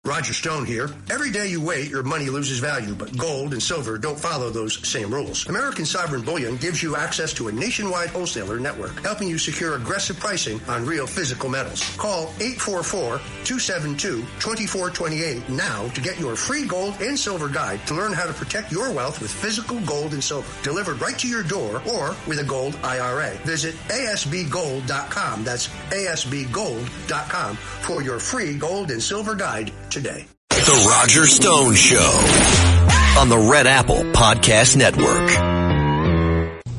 Roger Stone here. Every day you wait, your money loses value, but gold and silver don't follow those same rules. American Sovereign Bullion gives you access to a nationwide wholesaler network, helping you secure aggressive pricing on real physical metals. Call 844-272-2428 now to get your free gold and silver guide to learn how to protect your wealth with physical gold and silver, delivered right to your door or with a gold IRA. Visit asbgold.com. That's asbgold.com for your free gold and silver guide today. The Roger Stone Show on the Red Apple Podcast Network.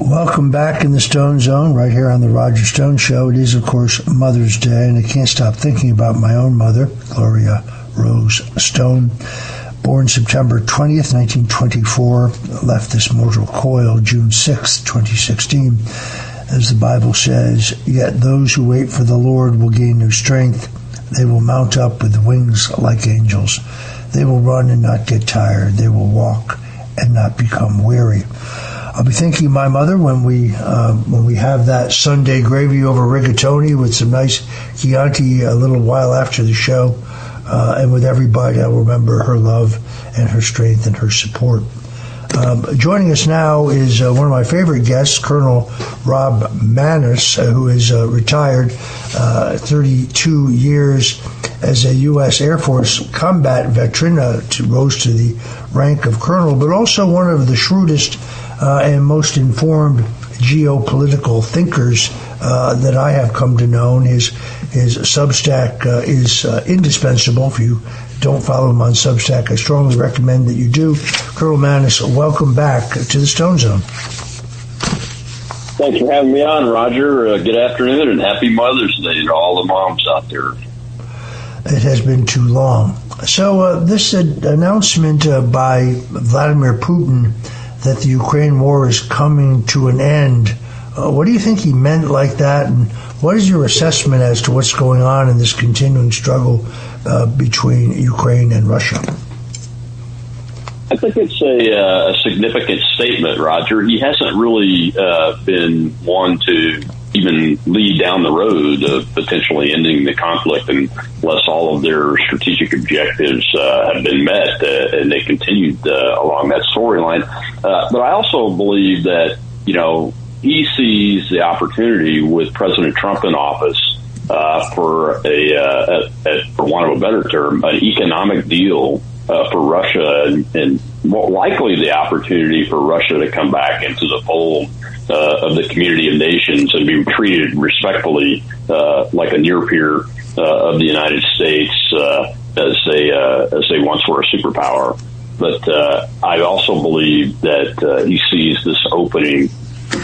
Welcome back in the Stone Zone right here on the Roger Stone Show. It is, of course, Mother's Day, and I can't stop thinking about my own mother, Gloria Rose Stone. Born September 20th, 1924, left this mortal coil June 6th, 2016. As the Bible says, yet those who wait for the Lord will gain new strength. They will mount up with wings like angels. They will run and not get tired. They will walk and not become weary. I'll be thinking of my mother when we have that Sunday gravy over rigatoni with some nice Chianti a little while after the show. And with every bite, I'll remember her love and her strength and her support. Joining us now is one of my favorite guests, Colonel Rob Maness, who is retired 32 years as a U.S. Air Force combat veteran, rose to the rank of colonel, but also one of the shrewdest and most informed geopolitical thinkers that I have come to know. His Substack is indispensable. If you don't follow him on Substack, I strongly recommend that you do. Colonel Maness, welcome back to the Stone Zone. Thanks for having me on, Roger. Good afternoon and happy Mother's Day to all the moms out there. It has been too long. So this announcement by Vladimir Putin that the Ukraine war is coming to an end, what do you think he meant like that, and what is your assessment as to what's going on in this continuing struggle between Ukraine and Russia? I think it's a significant statement, Roger. He hasn't really been one to even lead down the road of potentially ending the conflict unless all of their strategic objectives have been met, and they continued along that storyline. But I also believe that, he sees the opportunity with President Trump in office for for want of a better term, an economic deal for Russia, and more likely the opportunity for Russia to come back into the fold of the community of nations and be treated respectfully like a near peer of the United States as they once were a superpower. But I also believe that he sees this opening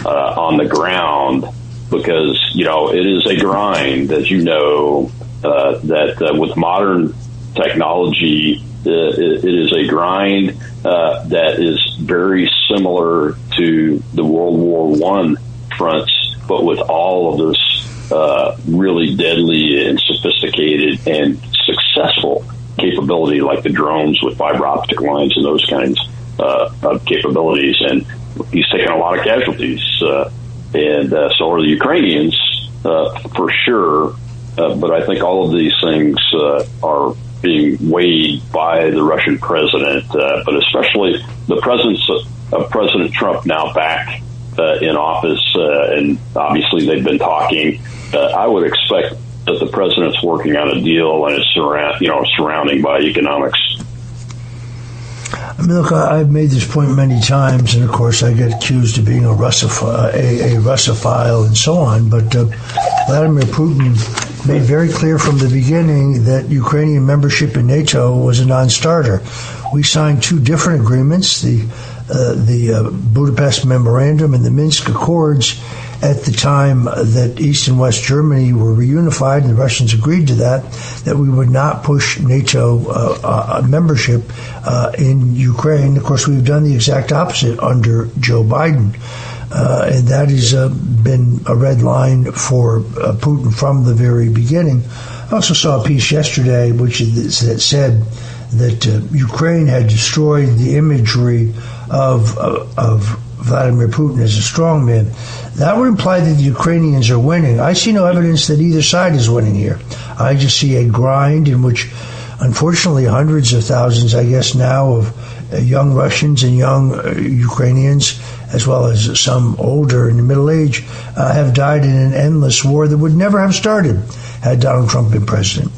on the ground because, it is a grind, as you know, that with modern technology, it is a grind that is very similar to the World War I fronts, but with all of this really deadly and sophisticated and successful capability, like the drones with fiber optic lines and those kinds of capabilities. And he's taken a lot of casualties, and so are the Ukrainians, for sure. But I think all of these things are being weighed by the Russian president, but especially the presence of President Trump now back in office, and obviously they've been talking. I would expect that the president's working on a deal and it's surrounding by economics. I mean, look, I've made this point many times, and of course I get accused of being a Russophile and so on, but Vladimir Putin made very clear from the beginning that Ukrainian membership in NATO was a non-starter. We signed two different agreements, the Budapest Memorandum and the Minsk Accords, at the time that East and West Germany were reunified, and the Russians agreed to that we would not push NATO membership in Ukraine. Of course, we've done the exact opposite under Joe Biden. And that has been a red line for Putin from the very beginning. I also saw a piece yesterday that said that Ukraine had destroyed the imagery of Vladimir Putin as a strongman. That would imply that the Ukrainians are winning. I see no evidence that either side is winning here. I just see a grind in which unfortunately, hundreds of thousands, I guess now, of young Russians and young Ukrainians, as well as some older in the middle age, have died in an endless war that would never have started had Donald Trump been president.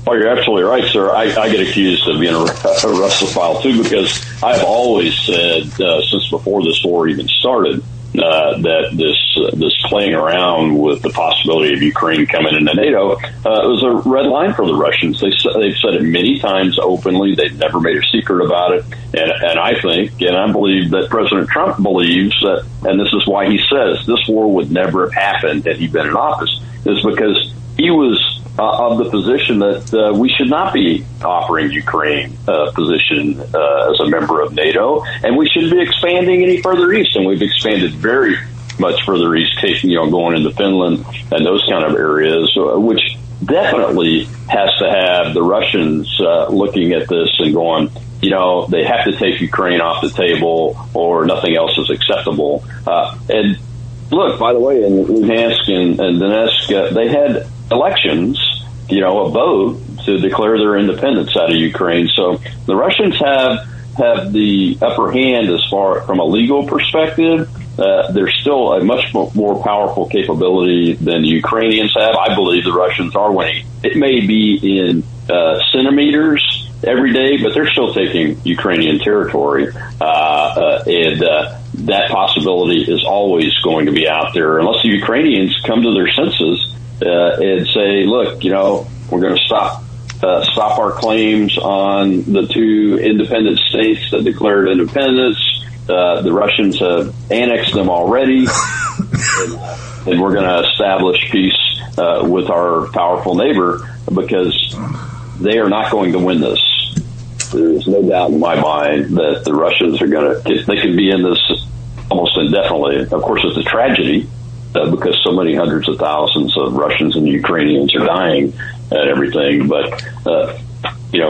Oh, you're absolutely right, sir. I get accused of being a Russophile, too, because I've always said, since before this war even started, that this playing around with the possibility of Ukraine coming into NATO was a red line for the Russians. They've said it many times openly. They've never made a secret about it. And I think, and I believe that President Trump believes that, and this is why he says this war would never have happened had he been in office, is because he was of the position that we should not be offering Ukraine a position as a member of NATO, and we shouldn't be expanding any further east. And we've expanded very much further east, going into Finland and those kind of areas, which definitely has to have the Russians looking at this and going, they have to take Ukraine off the table or nothing else is acceptable. And look, by the way, in Luhansk and Donetsk, they had elections, a vote to declare their independence out of Ukraine. So the Russians have the upper hand as far from a legal perspective. They're still a much more powerful capability than the Ukrainians have. I believe the Russians are winning. It may be in centimeters every day, but they're still taking Ukrainian territory. And that possibility is always going to be out there unless the Ukrainians come to their senses and say, look, we're going to stop our claims on the two independent states that declared independence. The Russians have annexed them already, and we're going to establish peace with our powerful neighbor because they are not going to win this. There's no doubt in my mind that the Russians are going to, they could be in this almost indefinitely. Of course, it's a tragedy because so many hundreds of thousands of Russians and Ukrainians are dying and everything. But,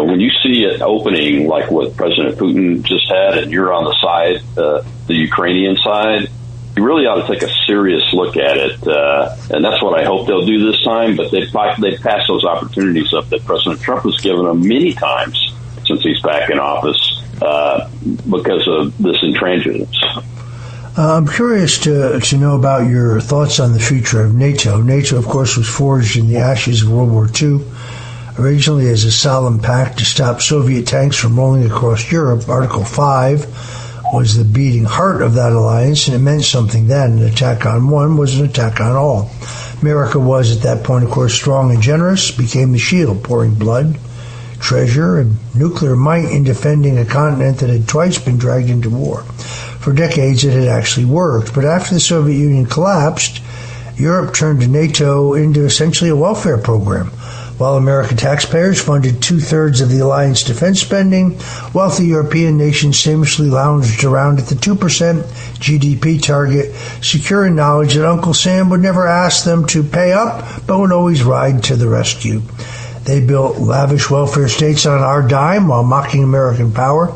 when you see it opening like what President Putin just had and you're on the side, the Ukrainian side, you really ought to take a serious look at it. And that's what I hope they'll do this time. But they've passed those opportunities up that President Trump has given them many times since he's back in office because of this intransigence. I'm curious to know about your thoughts on the future of NATO. NATO, of course, was forged in the ashes of World War II, originally as a solemn pact to stop Soviet tanks from rolling across Europe. Article 5 was the beating heart of that alliance, and it meant something then. An attack on one was an attack on all. America was, at that point, of course, strong and generous, became the shield, pouring blood, treasure, and nuclear might in defending a continent that had twice been dragged into war. For decades, it had actually worked. But after the Soviet Union collapsed, Europe turned to NATO into essentially a welfare program. While American taxpayers funded 2/3 of the alliance defense spending, wealthy European nations famously lounged around at the 2% GDP target, secure in knowledge that Uncle Sam would never ask them to pay up, but would always ride to the rescue. They built lavish welfare states on our dime while mocking American power.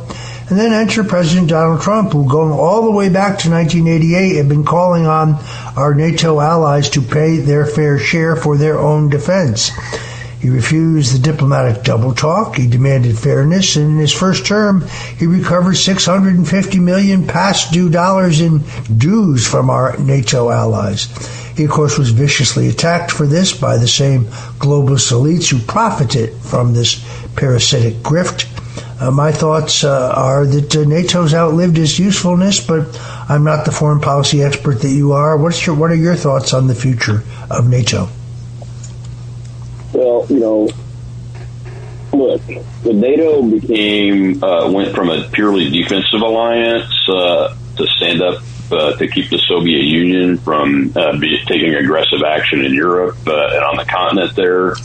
And then enter President Donald Trump, who, going all the way back to 1988, had been calling on our NATO allies to pay their fair share for their own defense. He refused the diplomatic double talk. He demanded fairness, and in his first term, he recovered $650 million past due dollars in dues from our NATO allies. He, of course, was viciously attacked for this by the same globalist elites who profited from this parasitic grift. My thoughts are that NATO's outlived its usefulness, but I'm not the foreign policy expert that you are. What are your thoughts on the future of NATO? Well, look, when NATO went from a purely defensive alliance to stand up to keep the Soviet Union from taking aggressive action in Europe and on the continent there,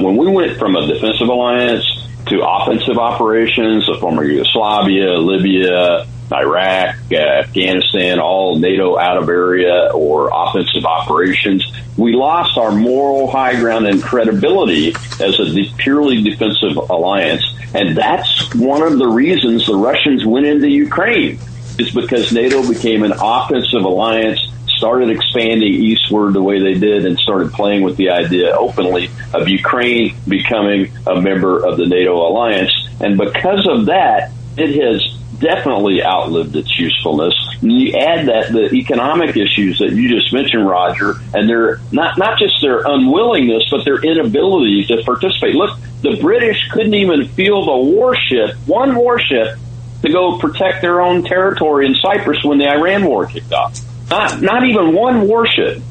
when we went from a defensive alliance to offensive operations, the former Yugoslavia, Libya, Iraq, Afghanistan, all NATO out of area or offensive operations, we lost our moral high ground and credibility as a purely defensive alliance. And that's one of the reasons the Russians went into Ukraine, is because NATO became an offensive alliance started expanding eastward the way they did and started playing with the idea openly of Ukraine becoming a member of the NATO alliance. And because of that, it has definitely outlived its usefulness. And you add that the economic issues that you just mentioned, Roger, and their not just their unwillingness, but their inability to participate. Look, the British couldn't even field one warship, to go protect their own territory in Cyprus when the Iran war kicked off. Not even one warship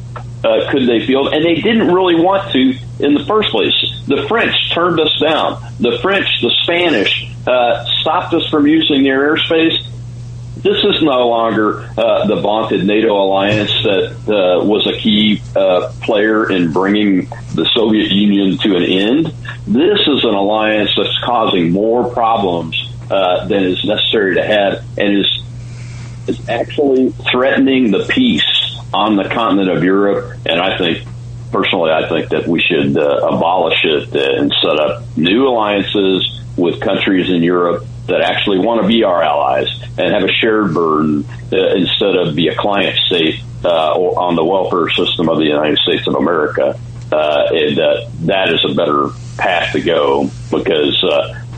could they field, and they didn't really want to in the first place. The French turned us down. The French, the Spanish, stopped us from using their airspace. This is no longer the vaunted NATO alliance that was a key player in bringing the Soviet Union to an end. This is an alliance that's causing more problems than is necessary to have, and is actually threatening the peace on the continent of Europe. And I think that we should abolish it and set up new alliances with countries in Europe that actually want to be our allies and have a shared burden instead of be a client state or on the welfare system of the United States of America. And that is a better path to go, because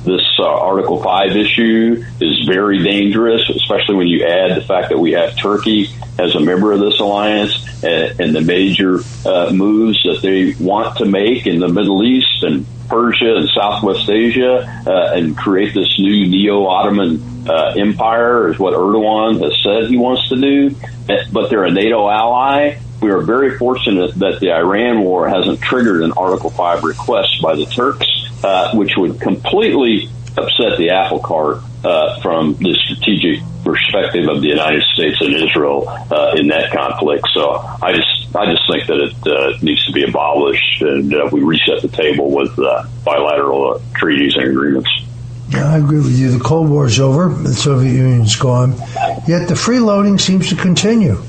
this Article 5 issue is very dangerous, especially when you add the fact that we have Turkey as a member of this alliance and the major moves that they want to make in the Middle East and Persia and Southwest Asia and create this new neo-Ottoman empire is what Erdogan has said he wants to do. But they're a NATO ally. We are very fortunate that the Iran war hasn't triggered an Article 5 request by the Turks, which would completely upset the apple cart from the strategic perspective of the United States and Israel in that conflict. So I just think that it needs to be abolished, and we reset the table with bilateral treaties and agreements. Yeah, I agree with you. The Cold War is over. The Soviet Union's gone. Yet the freeloading seems to continue.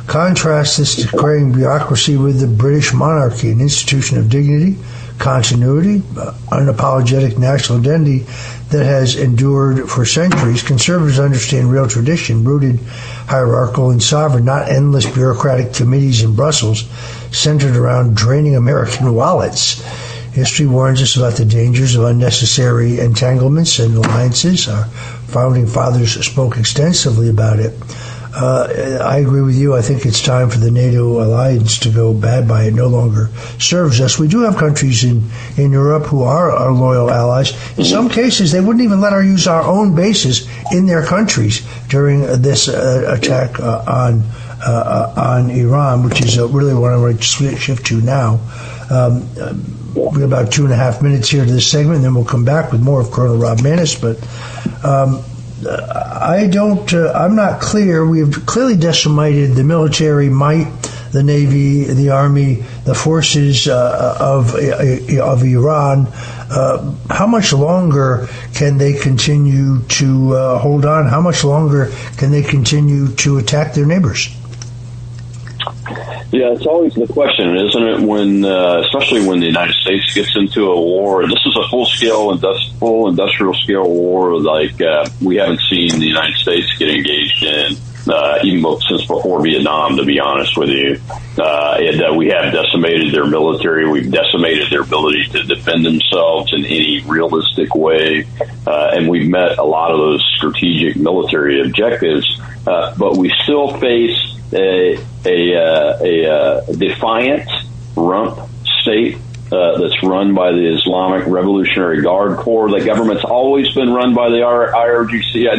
Contrast this decaying bureaucracy with the British monarchy, an institution of dignity, continuity, unapologetic national identity that has endured for centuries. Conservatives understand real tradition, rooted, hierarchical, and sovereign, not endless bureaucratic committees in Brussels centered around draining American wallets. History warns us about the dangers of unnecessary entanglements and alliances. Our founding fathers spoke extensively about it. I agree with you. I think it's time for the NATO alliance to go bye-bye. It no longer serves us. We do have countries in Europe who are our loyal allies. In some cases, they wouldn't even let us use our own bases in their countries during this attack on Iran, which is really what I want to shift to now. We have about 2.5 minutes here to this segment, and then we'll come back with more of Colonel Rob Maness. But I'm not clear. We have clearly decimated the military might, the Navy, the Army, the forces of Iran. How much longer can they continue to hold on? How much longer can they continue to attack their neighbors? Yeah, it's always the question, isn't it? When, especially when the United States gets into a war, and this is a full industrial scale war like we haven't seen the United States get engaged in, even since before Vietnam, to be honest with you. And we have decimated their military. We've decimated their ability to defend themselves in any realistic way. And we've met a lot of those strategic military objectives. But we still face a defiant rump state that's run by the Islamic Revolutionary Guard Corps. The government's always been run by the IRGC. I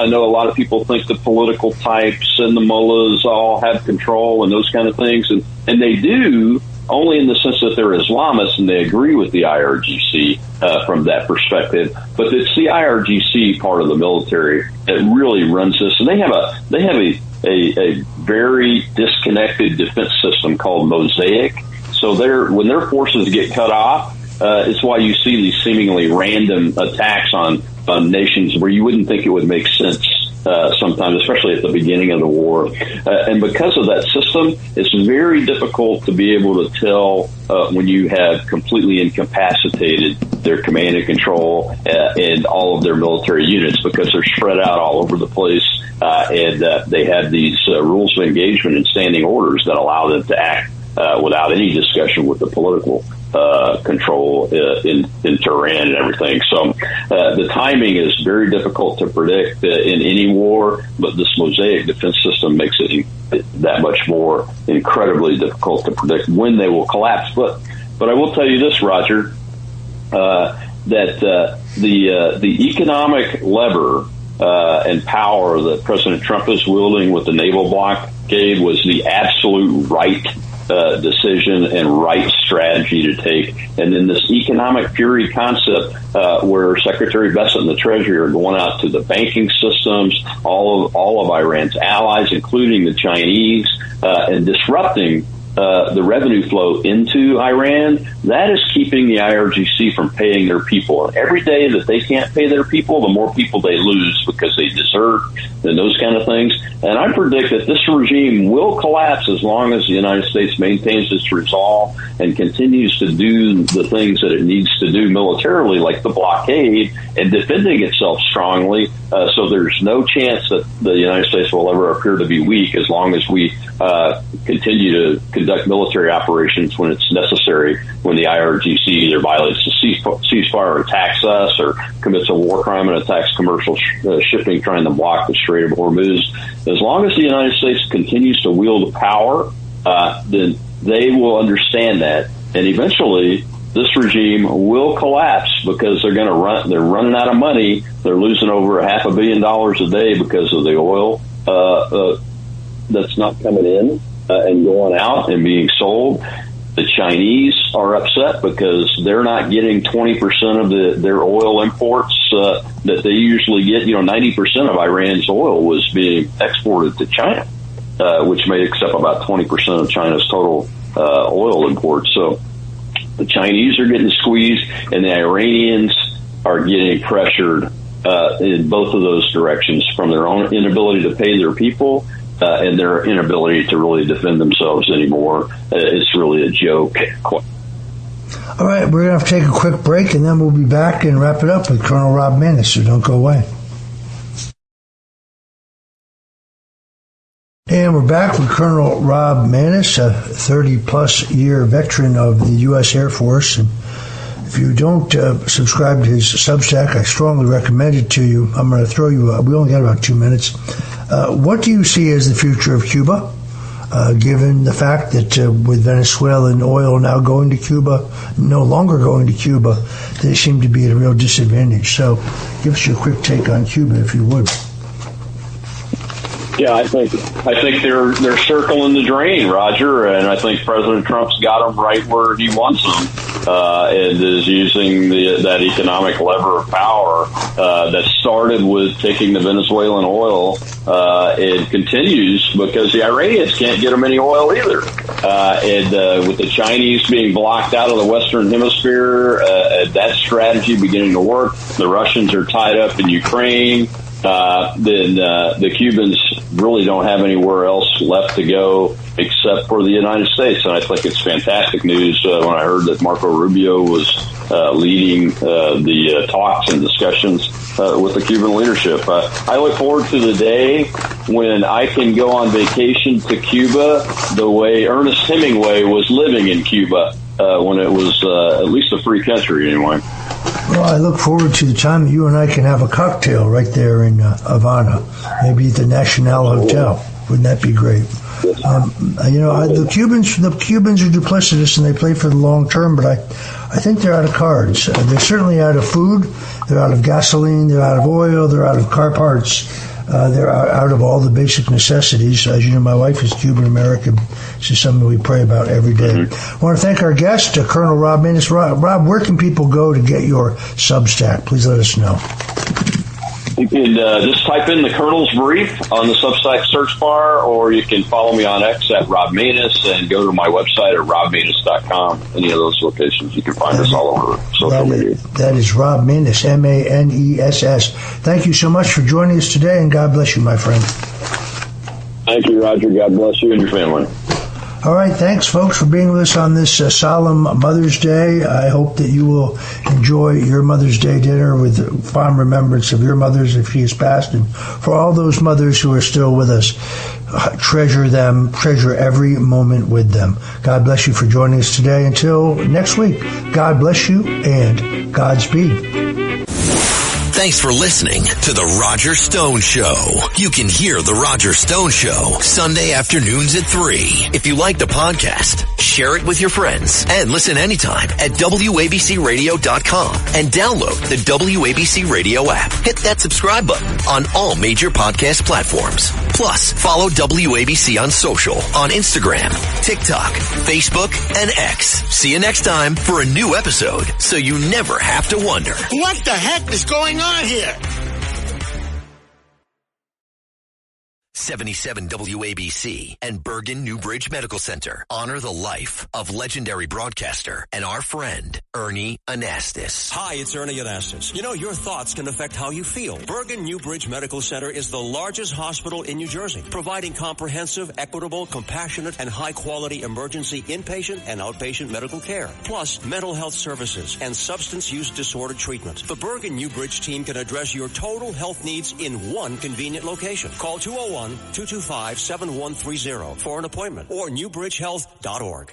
know a lot of people think the political types and the mullahs all have control and those kind of things, and they do, only in the sense that they're Islamists and they agree with the IRGC from that perspective. But it's the IRGC part of the military that really runs this, and they have a very disconnected defense system called Mosaic. So when their forces get cut off, it's why you see these seemingly random attacks on nations where you wouldn't think it would make sense sometimes, especially at the beginning of the war. And because of that system, it's very difficult to be able to tell when you have completely incapacitated their command and control and all of their military units, because they're spread out all over the place. and they had these rules of engagement and standing orders that allow them to act without any discussion with the political control in Tehran and everything. So the timing is very difficult to predict in any war, but this mosaic defense system makes it that much more incredibly difficult to predict when they will collapse. But I will tell you this, Roger, that the economic lever and power that President Trump is wielding with the naval blockade was the absolute right decision and right strategy to take. And then this economic fury concept, where Secretary Bessent and the Treasury are going out to the banking systems, all of Iran's allies, including the Chinese, and disrupting the revenue flow into Iran, that is keeping the IRGC from paying their people. And every day that they can't pay their people, the more people they lose because they desert and those kind of things. And I predict that this regime will collapse as long as the United States maintains its resolve and continues to do the things that it needs to do militarily, like the blockade, and defending itself strongly. So there's no chance that the United States will ever appear to be weak as long as we continue to conduct military operations when it's necessary, when the IRGC either violates the ceasefire or attacks us or commits a war crime and attacks commercial shipping trying to block the Strait of Hormuz. As long as the United States continues to wield power, then they will understand that. And eventually, this regime will collapse because they're running out of money. They're losing over $500 million a day because of the oil that's not coming in and going out and being sold. The Chinese are upset because they're not getting 20% of their oil imports that they usually get. 90% of Iran's oil was being exported to China, which makes up about 20% of China's total oil imports. So the Chinese are getting squeezed, and the Iranians are getting pressured in both of those directions from their own inability to pay their people and their inability to really defend themselves anymore. It's really a joke. All right, we're going to have to take a quick break, and then we'll be back and wrap it up with Colonel Rob Maness, so don't go away. And we're back with Colonel Rob Maness, a 30-plus year veteran of the U.S. Air Force. And if you don't subscribe to his Substack, I strongly recommend it to you. I'm going to throw you, we only got about 2 minutes. What do you see as the future of Cuba, given the fact that with Venezuelan oil now going to Cuba, no longer going to Cuba, they seem to be at a real disadvantage? So give us your quick take on Cuba, if you would. Yeah, I think they're circling the drain, Roger, and I think President Trump's got them right where he wants them, and is using that economic lever of power that started with taking the Venezuelan oil and continues because the Iranians can't get them any oil either, and with the Chinese being blocked out of the Western Hemisphere, that strategy beginning to work. The Russians are tied up in Ukraine. Then the Cubans really don't have anywhere else left to go except for the United States. And I think it's fantastic news when I heard that Marco Rubio was leading the talks and discussions with the Cuban leadership. I look forward to the day when I can go on vacation to Cuba the way Ernest Hemingway was living in Cuba when it was at least a free country anyway. Well, I look forward to the time that you and I can have a cocktail right there in Havana, maybe at the National Hotel. Wouldn't that be great? The Cubans are duplicitous and they play for the long term, but I think they're out of cards. They're certainly out of food. They're out of gasoline. They're out of oil. They're out of car parts. They're out of all the basic necessities. As you know, my wife is Cuban-American. This is something we pray about every day. I want to thank our guest, Colonel Rob Maness. Rob, where can people go to get your Substack? Please let us know. You can just type in the Colonel's Brief on the Substack search bar, or you can follow me on X at Rob Maness and go to my website at robmaness.com. Any of those locations, you can find us all over social media. That is Rob Maness, Maness. Thank you so much for joining us today, and God bless you, my friend. Thank you, Roger. God bless you and your family. All right, thanks, folks, for being with us on this solemn Mother's Day. I hope that you will enjoy your Mother's Day dinner with fond remembrance of your mothers if she has passed. And for all those mothers who are still with us, treasure them, treasure every moment with them. God bless you for joining us today. Until next week, God bless you and Godspeed. Thanks for listening to The Roger Stone Show. You can hear The Roger Stone Show Sunday afternoons at 3. If you like the podcast, share it with your friends and listen anytime at WABCRadio.com and download the WABC Radio app. Hit that subscribe button on all major podcast platforms. Plus, follow WABC on social on Instagram, TikTok, Facebook, and X. See you next time for a new episode so you never have to wonder. What the heck is going on here? 77 WABC and Bergen Newbridge Medical Center honor the life of legendary broadcaster and our friend, Ernie Anastas. Hi, it's Ernie Anastas. You know, your thoughts can affect how you feel. Bergen Newbridge Medical Center is the largest hospital in New Jersey, providing comprehensive, equitable, compassionate, and high-quality emergency inpatient and outpatient medical care, plus mental health services and substance use disorder treatment. The Bergen Newbridge team can address your total health needs in one convenient location. Call 201-225-7130 for an appointment or newbridgehealth.org.